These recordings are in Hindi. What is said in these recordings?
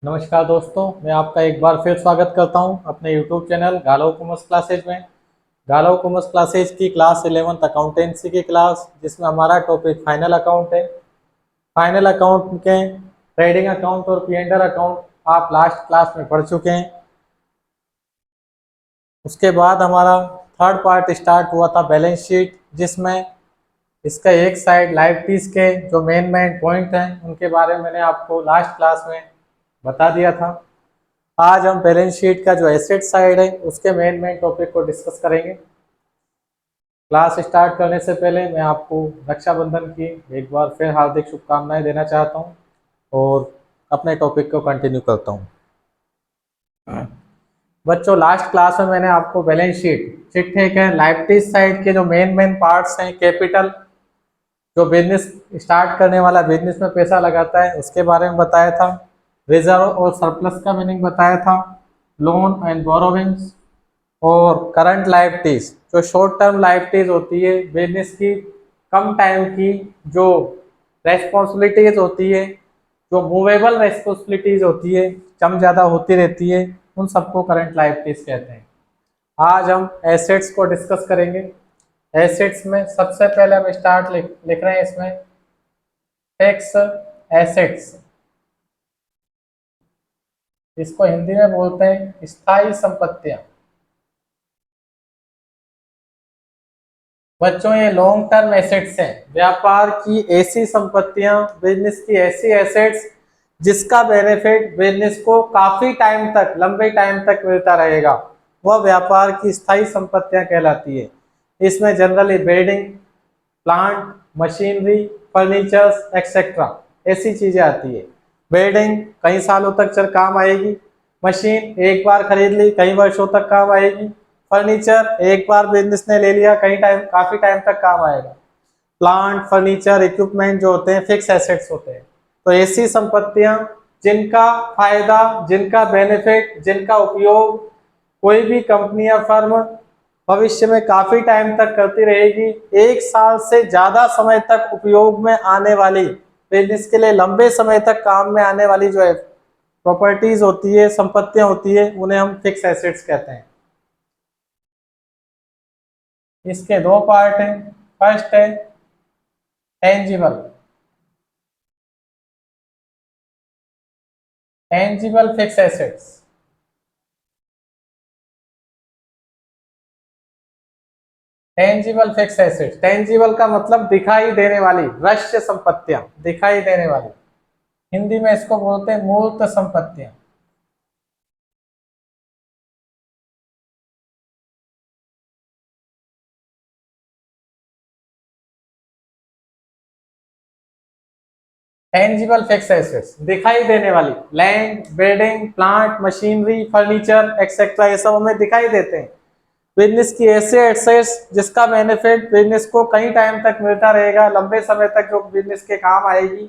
नमस्कार दोस्तों, मैं आपका एक बार फिर स्वागत करता हूं अपने YouTube channel Galav commerce classes में। गालव कॉमर्स क्लासेज की क्लास 11th अकाउंटेंसी की क्लास, जिसमें हमारा टॉपिक फाइनल अकाउंट है। फाइनल अकाउंट के ट्रेडिंग अकाउंट और P&L अकाउंट आप लास्ट क्लास में पढ़ चुके हैं। उसके बाद हमारा थर्ड पार्ट स्टार्ट हुआ था बैलेंस शीट, जिसमें इसका एक साइड लायबिलिटीज के जो मेन पॉइंट हैं उनके बारे में मैंने आपको लास्ट क्लास में बता दिया था। आज हम बैलेंस शीट का जो एसेट साइड है उसके मेन टॉपिक को डिस्कस करेंगे। क्लास स्टार्ट करने से पहले मैं आपको रक्षाबंधन की एक बार फिर हार्दिक शुभकामनाएं देना चाहता हूं और अपने टॉपिक को कंटिन्यू करता हूं। बच्चों, लास्ट क्लास में मैंने आपको बैलेंस शीट चिट्ठे के लायबिलिटीज साइड के जो मेन पार्ट्स हैं, कैपिटल जो बिजनेस स्टार्ट करने वाला बिजनेस में पैसा लगाता है उसके बारे में बताया था। रिजर्व और सरप्लस का मीनिंग बताया था। लोन एंड बोरोविंग्स और करंट लायबिलिटीज जो शॉर्ट टर्म लायबिलिटीज होती है बिजनेस की, कम टाइम की जो रेस्पॉन्सिबिलिटीज होती है, जो मूवेबल रेस्पॉन्सिबिलिटीज होती है, कम ज़्यादा होती रहती है, उन सबको करंट लायबिलिटीज कहते हैं। आज हम एसेट्स को डिस्कस करेंगे। एसेट्स में सबसे पहले हम स्टार्ट लिख रहे हैं इसमें फिक्स एसेट्स, इसको हिंदी में बोलते हैं स्थायी संपत्तियां। बच्चों, ये लॉन्ग टर्म एसेट्स हैं, व्यापार की ऐसी संपत्तियां, बिजनेस की ऐसी एसेट्स जिसका बेनिफिट बिजनेस को काफी टाइम तक, लंबे टाइम तक मिलता रहेगा, वह व्यापार की स्थायी संपत्तियां कहलाती है। इसमें generally building, plant, machinery, furnitures etcetera ऐसी चीजें आती है। बिल्डिंग कई सालों तक चल काम आएगी, मशीन एक बार खरीद ली कई वर्षों तक काम आएगी, फर्नीचर एक बार बिजनेस ने ले लिया काफी टाइम तक काम आएगा। प्लांट, फर्नीचर, इक्विपमेंट जो होते हैं फिक्स एसेट्स होते हैं। तो ऐसी संपत्तियां जिनका फायदा, जिनका बेनिफिट, जिनका उपयोग कोई भी कंपनी या फर्म भविष्य में काफी टाइम तक करती रहेगी, एक साल से ज्यादा समय तक उपयोग में आने वाली, बिजनेस के लिए लंबे समय तक काम में आने वाली जो है प्रॉपर्टीज होती है, संपत्तियां होती है, उन्हें हम फिक्स एसेट्स कहते हैं। इसके दो पार्ट हैं। फर्स्ट है tangible. Tangible fixed assets, tangible fixed assets, tangible का मतलब दिखाई देने वाली, दृश्य संपत्तियां, दिखाई देने वाली। हिंदी में इसको बोलते हैं मूर्त संपत्तियां। टेंजिबल फिक्स एसेट्स, दिखाई देने वाली, land, building, plant, machinery, furniture etcetera, ये सब हमें दिखाई देते हैं। बिजनेस की ऐसे एसेट्स जिसका बेनिफिट बिजनेस को कई टाइम तक मिलता रहेगा, लंबे समय तक जो बिजनेस के काम आएगी,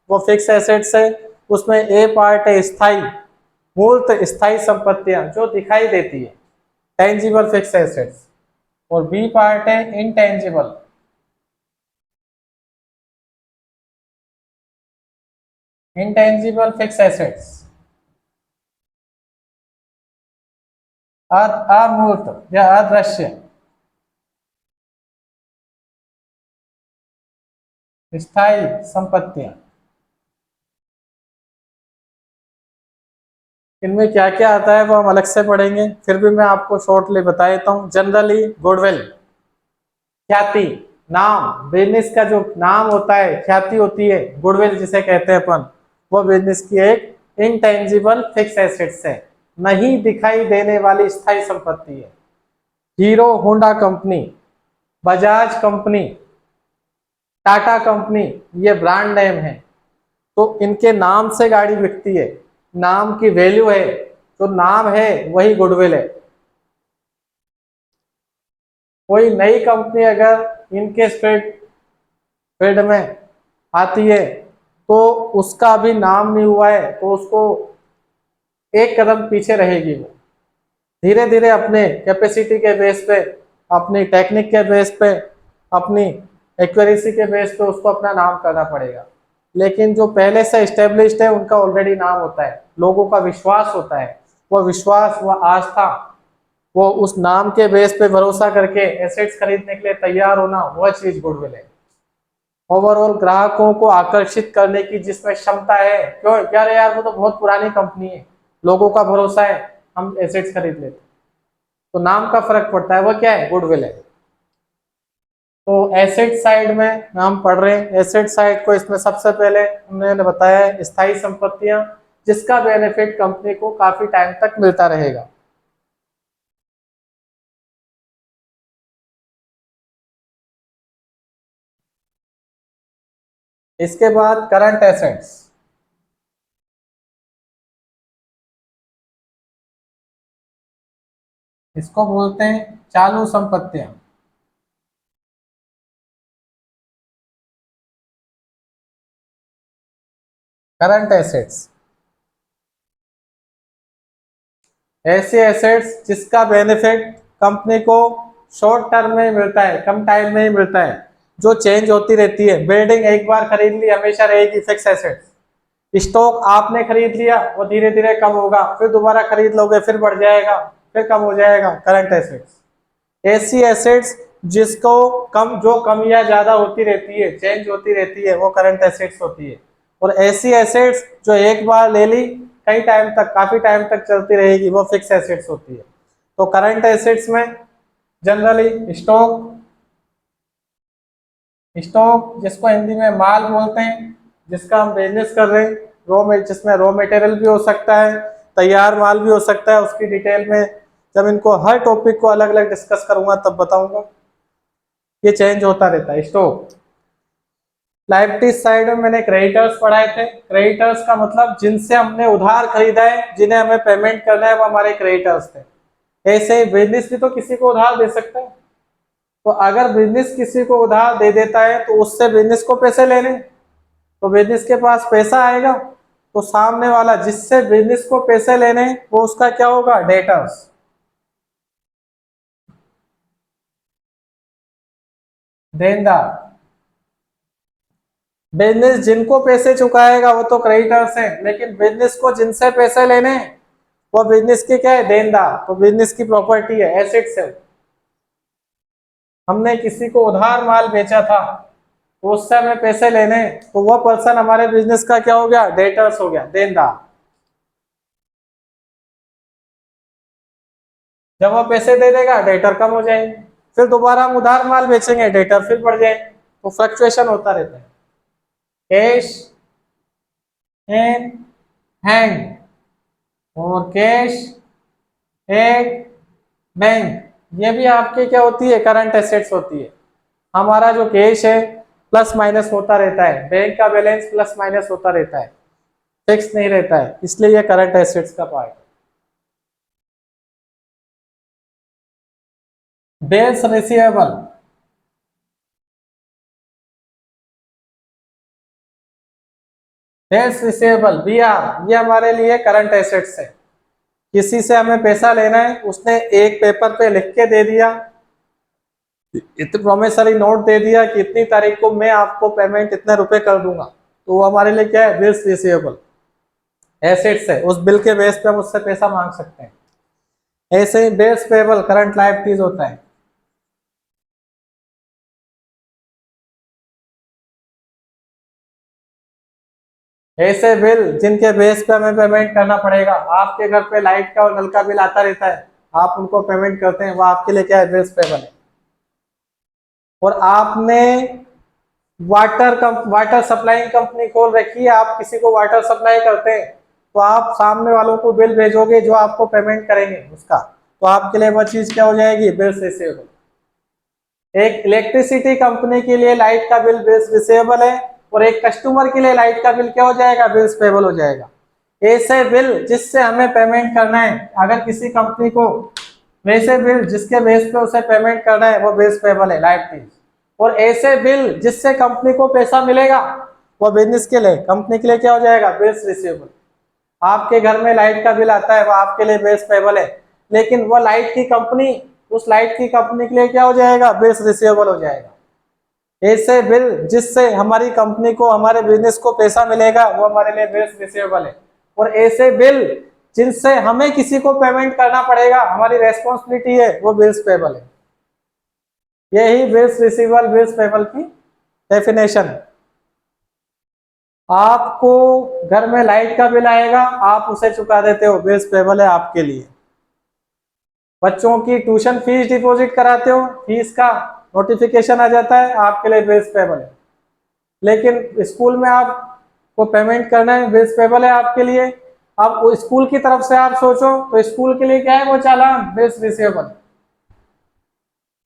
वो फिक्स एसेट्स है। उसमें ए पार्ट है स्थायी, मूर्त स्थायी संपत्तियां जो दिखाई देती है, टेंजिबल फिक्स एसेट्स। और बी पार्ट है इनटेंजिबल, इनटेंजिबल फिक्स एसेट्स, अमूर्त या अदृश्य स्थायी संपत्तियां। इनमें क्या क्या आता है वो हम अलग से पढ़ेंगे, फिर भी मैं आपको शॉर्टली बता देता हूँ। जनरली गुडविल, ख्याति, नाम, बिजनेस का जो नाम होता है, ख्याति होती है, गुडविल जिसे कहते हैं अपन, वो बिजनेस की एक इनटेंजिबल फिक्स एसेट्स है, नहीं दिखाई देने वाली स्थायी संपत्ति है। Hero Honda company, Bajaj company, Tata company, ये ब्रांड नेम है, तो इनके नाम से गाड़ी बिकती है, नाम की वैल्यू है, तो नाम है वही गुडविल है। कोई नई कंपनी अगर इनके फील्ड में आती है तो उसका अभी नाम नहीं हुआ है, तो उसको एक कदम पीछे रहेगी। वो धीरे धीरे अपने कैपेसिटी के बेस पे, अपनी टेक्निक के बेस पे, अपनी एक्यूरेसी के बेस पे उसको अपना नाम करना पड़ेगा। लेकिन जो पहले से एस्टेब्लिश्ड है उनका ऑलरेडी नाम होता है, लोगों का विश्वास होता है, वो विश्वास, वो आस्था, वो उस नाम के बेस पे भरोसा करके एसेट्स खरीदने के लिए तैयार होना, वह चीज गुडविल है। ओवरऑल ग्राहकों को आकर्षित करने की जिसमें क्षमता है, क्यों यार यार वो तो बहुत पुरानी कंपनी है, लोगों का भरोसा है, हम एसेट्स खरीद लेते, तो नाम का फर्क पड़ता है, वो क्या है, गुडविल है। तो एसेट साइड में हम पढ़ रहे हैं, एसेट साइड को इसमें सबसे पहले हमने बताया है स्थायी संपत्तियां, जिसका बेनिफिट कंपनी को काफी टाइम तक मिलता रहेगा। इसके बाद करंट एसेट्स, इसको बोलते हैं चालू संपत्तियां। करंट एसेट्स ऐसे एसेट्स जिसका बेनिफिट कंपनी को शॉर्ट टर्म में मिलता है, कम टाइम में ही मिलता है, जो चेंज होती रहती है। बिल्डिंग एक बार खरीद ली हमेशा रहेगी, फिक्स एसेट्स। स्टॉक आपने खरीद लिया, वो धीरे धीरे कम होगा, फिर दोबारा खरीद लोगे, फिर बढ़ जाएगा, फिर कम हो जाएगा, करंट एसेट्स। ऐसी एसेट्स जिसको कम, जो कम या ज्यादा होती रहती है, चेंज होती रहती है, वो करंट एसेट्स होती है। और ऐसी एसेट्स जो एक बार ले ली, कई टाइम तक, काफी टाइम तक चलती रहेगी, वो फिक्स एसेट्स होती है। तो करंट एसेट्स में जनरली स्टॉक, स्टॉक जिसको हिंदी में माल बोलते हैं, जिसका हम बिजनेस कर रहे हैं, जिसमें रॉ मटेरियल भी हो सकता है, तैयार माल भी हो सकता है, उसकी डिटेल में जब इनको हर टॉपिक को अलग अलग डिस्कस करूंगा तब बताऊंगा। ये चेंज होता रहता है स्टॉक। लायबिलिटीज साइड में मैंने क्रेडिटर्स पढ़ाए थे। क्रेडिटर्स का मतलब जिनसे हमने उधार खरीदा है, जिन्हें हमें पेमेंट करना है, वो हमारे क्रेडिटर्स थे। ऐसे ही बिजनेस भी तो किसी को उधार दे सकता है, तो अगर बिजनेस किसी को उधार दे देता है तो उससे बिजनेस को पैसे लेने, तो बिजनेस के पास पैसा आएगा, तो सामने वाला जिससे बिजनेस को पैसे लेने, वो उसका क्या होगा, डेटर्स, देनदार। बिजनेस जिनको पैसे चुकाएगा वो तो क्रेडिटर्स हैं, लेकिन बिजनेस को जिनसे पैसे लेने, वो बिजनेस के क्या है, देनदार। तो बिजनेस की प्रॉपर्टी है, एसेट्स है। हमने किसी को उधार माल बेचा था, तो उससे हमें पैसे लेने, तो वो पर्सन हमारे बिजनेस का क्या हो गया, डेटर्स हो गया, देनदार। जब वो पैसे दे देगा, डेटर कम हो जाएंगे, फिर दोबारा हम उधार माल बेचेंगे, डेटर फिर बढ़ जाएंगे, तो फ्लक्चुएशन होता रहता है। कैश इन हैंड और कैश एट बैंक, ये भी आपके क्या होती है, करंट एसेट्स होती है। हमारा जो कैश है प्लस माइनस होता रहता है, बैंक का बैलेंस प्लस माइनस होता रहता है, फिक्स नहीं रहता है, इसलिए ये करंट एसेट्स का पार्ट है। Bills receivable, bills receivable BR, ये हमारे लिए करंट एसेट्स है। किसी से हमें पैसा लेना है, उसने एक पेपर पे लिख के दे दिया, इतने प्रोमिसरी नोट दे दिया कि इतनी तारीख को मैं आपको पेमेंट इतने रुपए कर दूंगा, तो वो हमारे लिए क्या है, बिल्स रिसीवेबल, एसेट्स है। उस बिल के बेस पे हम उससे पैसा मांग सकते हैं। ऐसे ही बिल्स पेबल करंट लायबिलिटीज होता है। ऐसे बिल जिनके बेस पे हमें पेमेंट करना पड़ेगा, आपके घर पे लाइट का और नल का बिल आता रहता है, आप उनको पेमेंट करते हैं, वो आपके लिए क्या है, बिल्स पेबल है। और आपने वाटर सप्लाइंग कंपनी खोल रखी है, आप किसी को वाटर सप्लाई करते हैं, तो आप सामने वालों को बिल भेजोगे जो आपको पेमेंट करेंगे उसका, तो आपके लिए वह चीज क्या हो जाएगी, बिल्स रिसीवेबल। एक इलेक्ट्रिसिटी कंपनी के लिए लाइट का बिल बिल्स रिसीवेबल है, और एक कस्टमर के लिए लाइट का बिल क्या हो जाएगा, बिल्स पेबल हो जाएगा। ऐसे बिल जिससे हमें पेमेंट करना है, अगर किसी कंपनी को वैसे बिल जिसके बेस पे उसे पेमेंट करना है, वो बिल्स पेबल है, लायबिलिटीज। और ऐसे बिल जिससे कंपनी को पैसा मिलेगा, वो बिजनेस के लिए, कंपनी के लिए क्या हो जाएगा, बिल्स रिसीवेबल। आपके घर में लाइट का बिल आता है, वो आपके लिए बिल्स पेबल है, लेकिन वो लाइट की कंपनी, उस लाइट की कंपनी के लिए क्या हो जाएगा, बिल्स रिसीवेबल हो जाएगा। ऐसे बिल जिससे हमारी कंपनी को, हमारे बिजनेस को पैसा मिलेगा, वो हमारे लिए बिल्स रिसीवेबल है। और ऐसे बिल जिनसे हमें किसी को पेमेंट करना पड़ेगा, हमारी रेस्पॉन्सिबिलिटी है, वो बिल्स पेबल है। यही बिल्स रिसीवेबल, बिल्स पेबल की डेफिनेशन है। आपको घर में लाइट का बिल आएगा, आप उसे चुका देते हो, बिल्स पेबल है आपके लिए। बच्चों की ट्यूशन फीस डिपॉजिट कराते हो, फीस का नोटिफिकेशन आ जाता है, आपके लिए बिल्स पेबल है। लेकिन स्कूल में आपको पेमेंट करना है, बिल्स पेबल है आपके लिए। अब स्कूल की तरफ से आप सोचो तो स्कूल के लिए क्या है, वो चालान, बिल्स रिसीवेबल।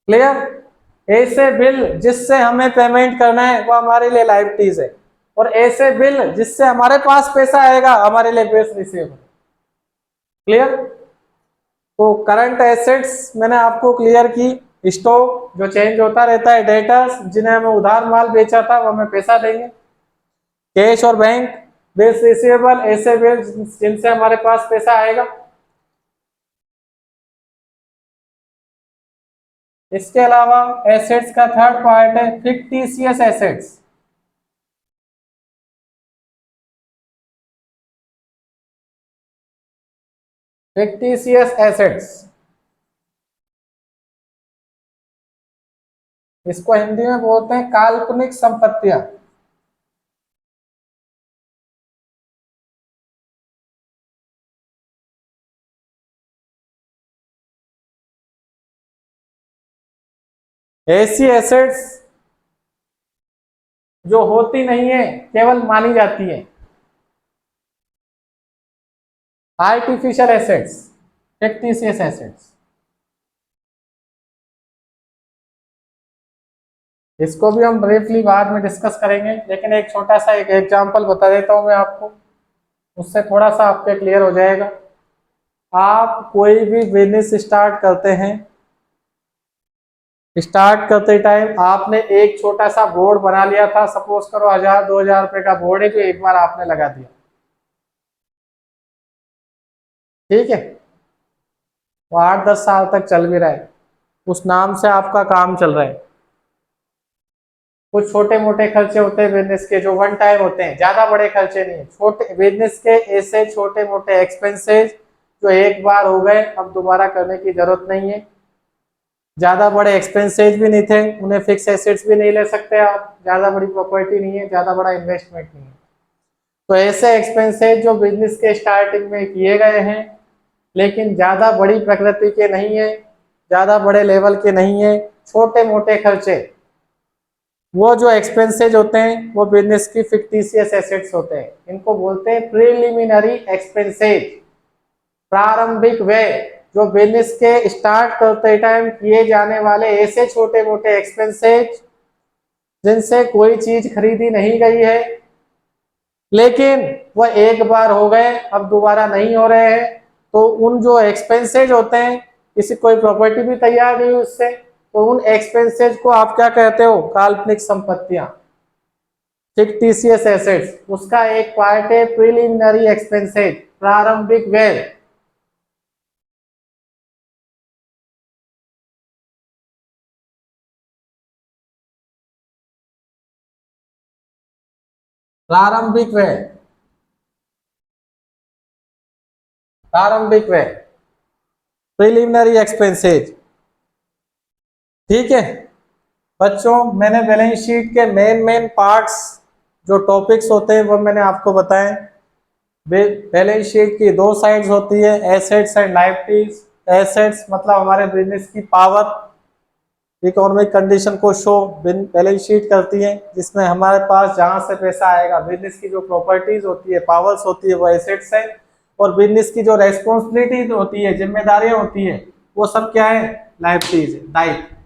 क्लियर। ऐसे बिल जिससे हमें पेमेंट करना है, वो हमारे लिए लायबिलिटीज है। और ऐसे बिल जिससे हमारे पास पैसा आएगा, हमारे लिए बिल्स रिसीवेबल। क्लियर। तो करंट एसेट्स मैंने आपको क्लियर की, स्टॉक जो चेंज होता रहता है, डेटर्स जिन्हें हमें उधार माल बेचा था वो हमें पैसा देंगे, कैश और बैंक, बिल्स रिसीवेबल ऐसे बिल जिनसे हमारे पास पैसा आएगा। इसके अलावा एसेट्स का थर्ड पार्ट है फिक्टिशियस एसेट्स। फिक्टिशियस एसेट्स, इसको हिंदी में बोलते हैं काल्पनिक संपत्तियां। ऐसी एसेट्स जो होती नहीं है, केवल मानी जाती है। Artificial assets, fictitious assets. इसको भी हम ब्रीफली बाद में डिस्कस करेंगे, लेकिन एक छोटा सा एक एग्जांपल बता देता हूं मैं आपको, उससे थोड़ा सा आपके क्लियर हो जाएगा। आप कोई भी बिजनेस स्टार्ट करते हैं, स्टार्ट करते टाइम आपने एक छोटा सा बोर्ड बना लिया था, सपोज करो 1000-2000 रुपए का बोर्ड है, जो एक बार आपने लगा दिया, ठीक है, वो 8-10 साल तक चल भी रहा है, उस नाम से आपका काम चल रहा है। कुछ छोटे मोटे खर्चे होते हैं बिजनेस के, जो वन टाइम होते हैं, ज्यादा बड़े खर्चे नहीं है, छोटे बिजनेस के ऐसे छोटे मोटे एक्सपेंसेस जो एक बार हो गए, अब दोबारा करने की जरूरत नहीं है। ज्यादा बड़े एक्सपेंसेस भी नहीं थे, उन्हें फिक्स एसेट्स भी नहीं ले सकते आप, ज्यादा बड़ी प्रॉपर्टी नहीं है, ज्यादा बड़ा इन्वेस्टमेंट नहीं है। तो ऐसे एक्सपेंसेस जो बिजनेस के स्टार्टिंग में किए गए हैं, लेकिन ज्यादा बड़ी प्रकृति के नहीं है, ज्यादा बड़े लेवल के नहीं है, छोटे मोटे खर्चे, वो जो एक्सपेंसेज होते हैं वो बिजनेस की फिक्टिशियस एसेट्स होते हैं। इनको बोलते हैं प्रिलिमिनरी एक्सपेंसेज, प्रारंभिक व्यय, जो बिजनेस के स्टार्ट करते टाइम किए जाने वाले ऐसे छोटे मोटे एक्सपेंसेज जिनसे कोई चीज खरीदी नहीं गई है, लेकिन वह एक बार हो गए, अब दोबारा नहीं हो रहे हैं। तो उन जो एक्सपेंसेज होते हैं, किसी कोई प्रॉपर्टी भी तैयार नहीं हुई उससे, तो उन एक्सपेंसेज को आप क्या कहते हो, काल्पनिक संपत्तियां, फिक्टिशियस एसेट्स। उसका एक पार्ट है प्रिलिमिनरी एक्सपेंसेज, प्रारंभिक व्यय। प्रारंभिक व्यय, प्रारंभिक व्यय, प्रिलिमिनरी एक्सपेंसेज, ठीक है। बच्चों मैंने बैलेंस शीट के मेन पार्ट्स जो टॉपिक्स होते हैं वो मैंने आपको बताए। बैलेंस शीट की दो साइड्स होती है, एसेट्स एंड लायबिलिटीज। एसेट्स मतलब हमारे बिजनेस की पावर, इकोनॉमिक कंडीशन को शो बैलेंस शीट करती है, जिसमें हमारे पास जहां से पैसा आएगा, बिजनेस की जो प्रॉपर्टीज होती है, पावर्स होती है, वो एसेट्स है। और बिजनेस की जो रेस्पॉन्सिबिलिटी होती है, जिम्मेदारियां होती है, वो सब क्या है, लायबिलिटीज है, दायित्व,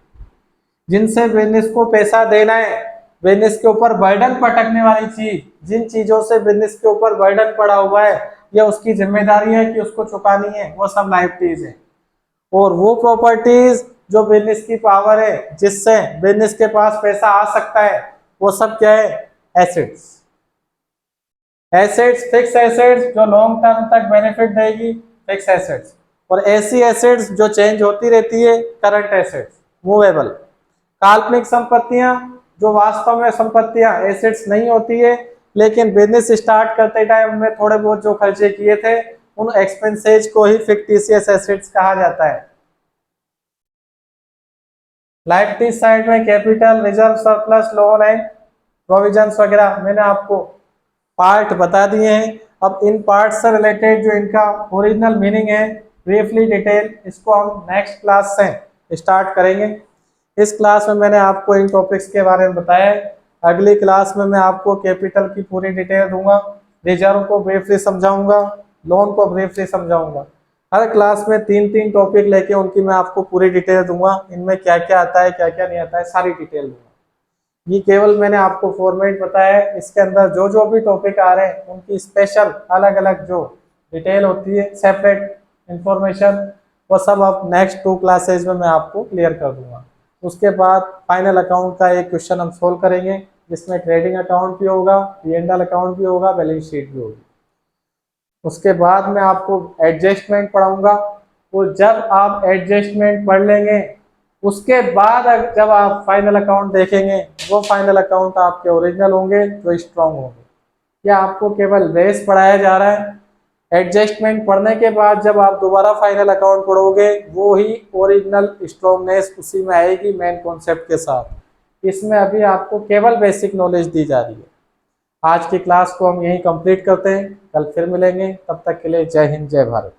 जिनसे बिजनेस को पैसा देना है। बिजनेस के ऊपर बर्डन पटकने वाली चीज, जिन चीजों से बिजनेस के ऊपर बर्डन पड़ा हुआ है या उसकी जिम्मेदारी है कि उसको चुकानी है, वो सब लायबिलिटीज है। और वो प्रॉपर्टीज जो बिजनेस की पावर है, जिससे बिजनेस के पास पैसा आ सकता है, वो सब क्या है, एसेट्स। एसेट्स, फिक्स एसेट्स जो लॉन्ग टर्म तक बेनिफिट देगी, फिक्स एसेट्स। और ऐसी एसेट्स जो चेंज होती रहती है, करंट एसेट्स, मूवेबल। काल्पनिक संपत्तियां जो वास्तव में संपत्तियां एसेट्स नहीं होती है, लेकिन बिजनेस स्टार्ट करते टाइम में थोड़े बहुत जो खर्चे किए थे उन एक्सपेंसेज को ही फिक्टिशियस एसेट्स कहा जाता है। लायबिलिटी साइड में capital, reserve, surplus, loan and provisions वगैरह मैंने आपको पार्ट बता दिए हैं। अब इन पार्ट से रिलेटेड जो इनका ओरिजिनल मीनिंग है ब्रीफली डिटेल, इसको हम नेक्स्ट क्लास से स्टार्ट करेंगे। इस क्लास में मैंने आपको इन टॉपिक्स के बारे में बताया है। अगली क्लास में मैं आपको कैपिटल की पूरी डिटेल दूंगा, रिजर्व को ब्रीफली समझाऊंगा, लोन को ब्रीफली समझाऊंगा। हर क्लास में 3-3 टॉपिक लेके उनकी मैं आपको पूरी डिटेल दूंगा, इनमें क्या क्या आता है क्या क्या नहीं आता है सारी डिटेल दूंगा। ये केवल मैंने आपको फॉर्मेट बताया है, इसके अंदर जो जो भी टॉपिक आ रहे हैं उनकी स्पेशल अलग अलग जो डिटेल होती है, सेपरेट इंफॉर्मेशन, वो सब अब नेक्स्ट 2 क्लासेज में मैं आपको क्लियर कर दूंगा। उसके बाद फाइनल अकाउंट का एक क्वेश्चन हम सोल्व करेंगे, जिसमें ट्रेडिंग अकाउंट भी होगा, P&L अकाउंट भी होगा, बैलेंस शीट भी होगी। उसके बाद मैं आपको एडजस्टमेंट पढ़ाऊंगा। तो जब आप एडजस्टमेंट पढ़ लेंगे उसके बाद जब आप फाइनल अकाउंट देखेंगे, वो फाइनल अकाउंट आपके ओरिजिनल होंगे जो स्ट्रॉन्ग होंगे। या आपको केवल बेस पढ़ाया जा रहा है, एडजस्टमेंट पढ़ने के बाद जब आप दोबारा फाइनल अकाउंट पढ़ोगे वो ही ओरिजिनल स्ट्रॉन्गनेस उसी में आएगी मेन कॉन्सेप्ट के साथ। इसमें अभी आपको केवल बेसिक नॉलेज दी जा रही है। आज की क्लास को हम यहीं कंप्लीट करते हैं, कल फिर मिलेंगे, तब तक के लिए जय हिंद जय भारत।